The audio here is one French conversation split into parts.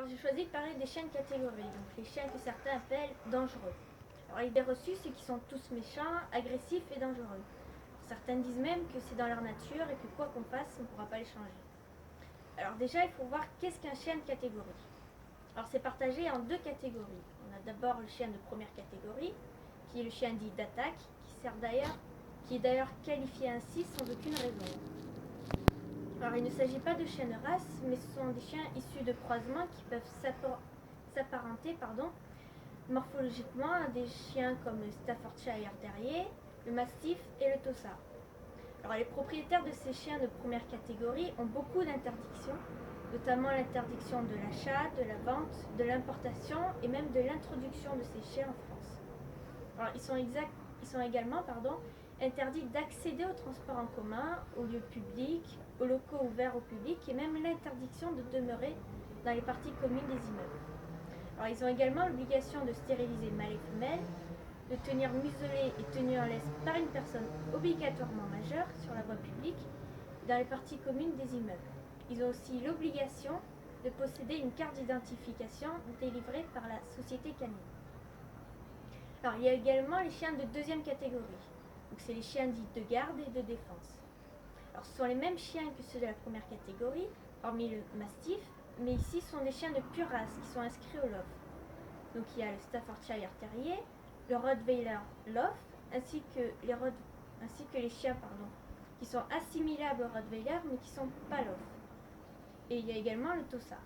j'ai choisi de parler des chiens de catégorie, donc les chiens que certains appellent dangereux. Alors l'idée reçue, c'est qu'ils sont tous méchants, agressifs et dangereux. Certains disent même que c'est dans leur nature et que quoi qu'on fasse, on ne pourra pas les changer. Alors déjà, il faut voir qu'est-ce qu'un chien de catégorie. Alors c'est partagé en deux catégories. On a d'abord le chien de première catégorie, qui est le chien dit d'attaque, qui est d'ailleurs qualifié ainsi sans aucune raison. Alors il ne s'agit pas de chiens de race, mais ce sont des chiens issus de croisements qui peuvent s'apparenter morphologiquement à des chiens comme le Staffordshire Terrier, le Mastiff et le Tossa. Alors les propriétaires de ces chiens de première catégorie ont beaucoup d'interdictions, notamment l'interdiction de l'achat, de la vente, de l'importation et même de l'introduction de ces chiens en France. Alors ils sont également interdits d'accéder aux transports en commun, aux lieux publics, aux locaux ouverts au public et même l'interdiction de demeurer dans les parties communes des immeubles. Alors ils ont également l'obligation de stériliser mâles et femelles, de tenir muselés et tenus en laisse par une personne obligatoirement majeure sur la voie publique dans les parties communes des immeubles. Ils ont aussi l'obligation de posséder une carte d'identification délivrée par la société canine. Alors il y a également les chiens de deuxième catégorie. Donc c'est les chiens dits de garde et de défense. Alors ce sont les mêmes chiens que ceux de la première catégorie, hormis le Mastiff, mais ici ce sont des chiens de pure race qui sont inscrits au LOF. Donc il y a le Staffordshire Terrier, le Rottweiler LOF, ainsi que les chiens qui sont assimilables au Rottweiler mais qui ne sont pas LOF. Et il y a également le Tossa.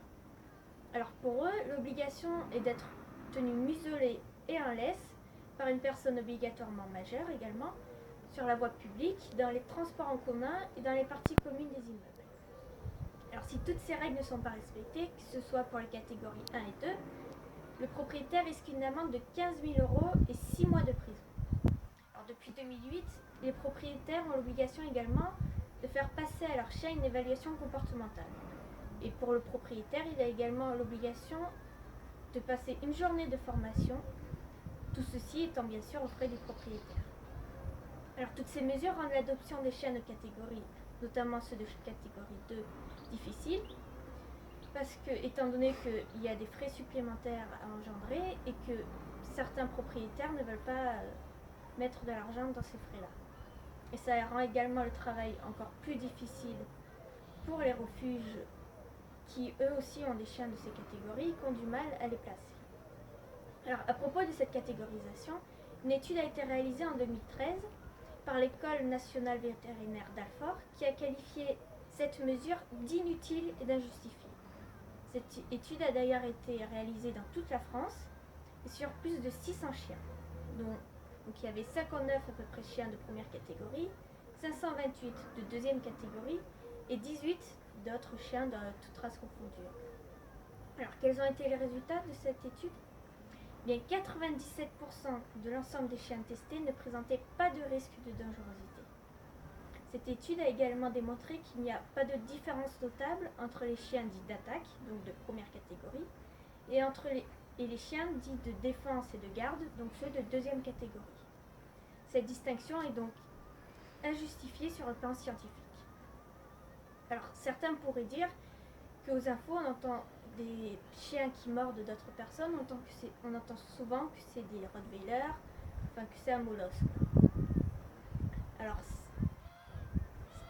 Alors pour eux, l'obligation est d'être tenu muselé et en laisse par une personne obligatoirement majeure également, sur la voie publique, dans les transports en commun et dans les parties communes des immeubles. Alors si toutes ces règles ne sont pas respectées, que ce soit pour les catégories 1 et 2, le propriétaire risque une amende de 15 000 € et 6 mois de prison. Alors depuis 2008, les propriétaires ont l'obligation également de faire passer à leur chien une évaluation comportementale. Et pour le propriétaire, il a également l'obligation de passer une journée de formation, tout ceci étant bien sûr aux frais du propriétaire. Alors toutes ces mesures rendent l'adoption des chiens de catégorie, notamment ceux de catégorie 2, difficile, parce que, étant donné qu'il y a des frais supplémentaires à engendrer et que certains propriétaires ne veulent pas mettre de l'argent dans ces frais-là. Et ça rend également le travail encore plus difficile pour les refuges qui eux aussi ont des chiens de ces catégories et qui ont du mal à les placer. Alors à propos de cette catégorisation, une étude a été réalisée en 2013 par l'École nationale vétérinaire d'Alfort qui a qualifié cette mesure d'inutile et d'injustifiée. Cette étude a d'ailleurs été réalisée dans toute la France et sur plus de 600 chiens, donc il y avait 59 à peu près chiens de première catégorie, 528 de deuxième catégorie et 18 d'autres chiens de toutes races confondues. Alors quels ont été les résultats de cette étude ? Bien 97% de l'ensemble des chiens testés ne présentaient pas de risque de dangerosité. Cette étude a également démontré qu'il n'y a pas de différence notable entre les chiens dits d'attaque, donc de première catégorie, et les chiens dits de défense et de garde, donc ceux de deuxième catégorie. Cette distinction est donc injustifiée sur le plan scientifique. Alors certains pourraient dire qu'aux infos on entend des chiens qui mordent d'autres personnes, on entend souvent que c'est des Rottweilers, que c'est un molosse. Alors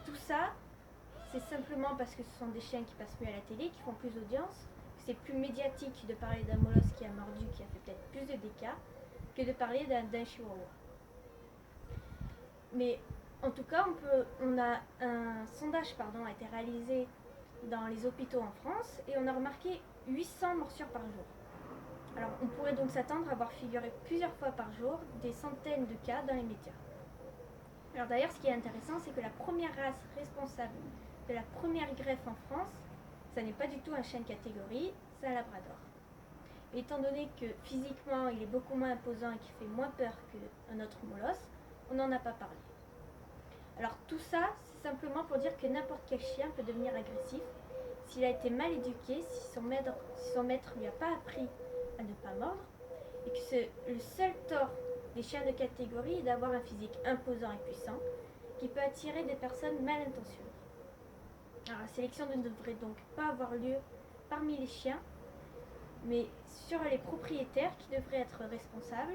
tout ça, c'est simplement parce que ce sont des chiens qui passent mieux à la télé, qui font plus d'audience, que c'est plus médiatique de parler d'un molosse qui a mordu, qui a fait peut-être plus de dégâts, que de parler d'un chihuahua. Mais en tout cas, un sondage a été réalisé dans les hôpitaux en France et on a remarqué 800 morsures par jour. Alors on pourrait donc s'attendre à voir figurer plusieurs fois par jour des centaines de cas dans les médias. Alors d'ailleurs, ce qui est intéressant, c'est que la première race responsable de la première greffe en France, ça n'est pas du tout un chien de catégorie, c'est un labrador. Et étant donné que physiquement il est beaucoup moins imposant et qu'il fait moins peur qu'un autre molosse, on n'en a pas parlé. Alors tout ça, c'est simplement pour dire que n'importe quel chien peut devenir agressif s'il a été mal éduqué, si son maître lui a pas appris à ne pas mordre, et que le seul tort des chiens de catégorie est d'avoir un physique imposant et puissant qui peut attirer des personnes mal intentionnées. Alors la sélection ne devrait donc pas avoir lieu parmi les chiens, mais sur les propriétaires qui devraient être responsables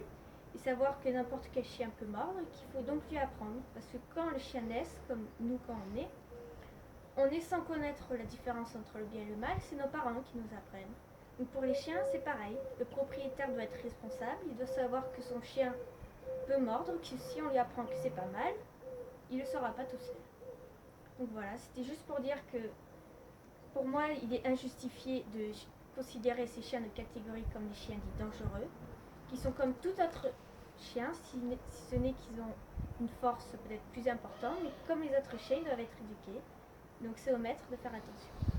et savoir que n'importe quel chien peut mordre et qu'il faut donc lui apprendre. Parce que quand le chien naît, comme nous quand on est sans connaître la différence entre le bien et le mal, c'est nos parents qui nous apprennent. Donc pour les chiens, c'est pareil. Le propriétaire doit être responsable, il doit savoir que son chien peut mordre, que si on lui apprend que c'est pas mal, il ne le saura pas tout seul. Donc voilà, c'était juste pour dire que pour moi, il est injustifié de considérer ces chiens de catégorie comme des chiens dits dangereux, qui sont comme tout autre chien, si ce n'est qu'ils ont une force peut-être plus importante, mais comme les autres chiens, ils doivent être éduqués. Donc c'est au maître de faire attention.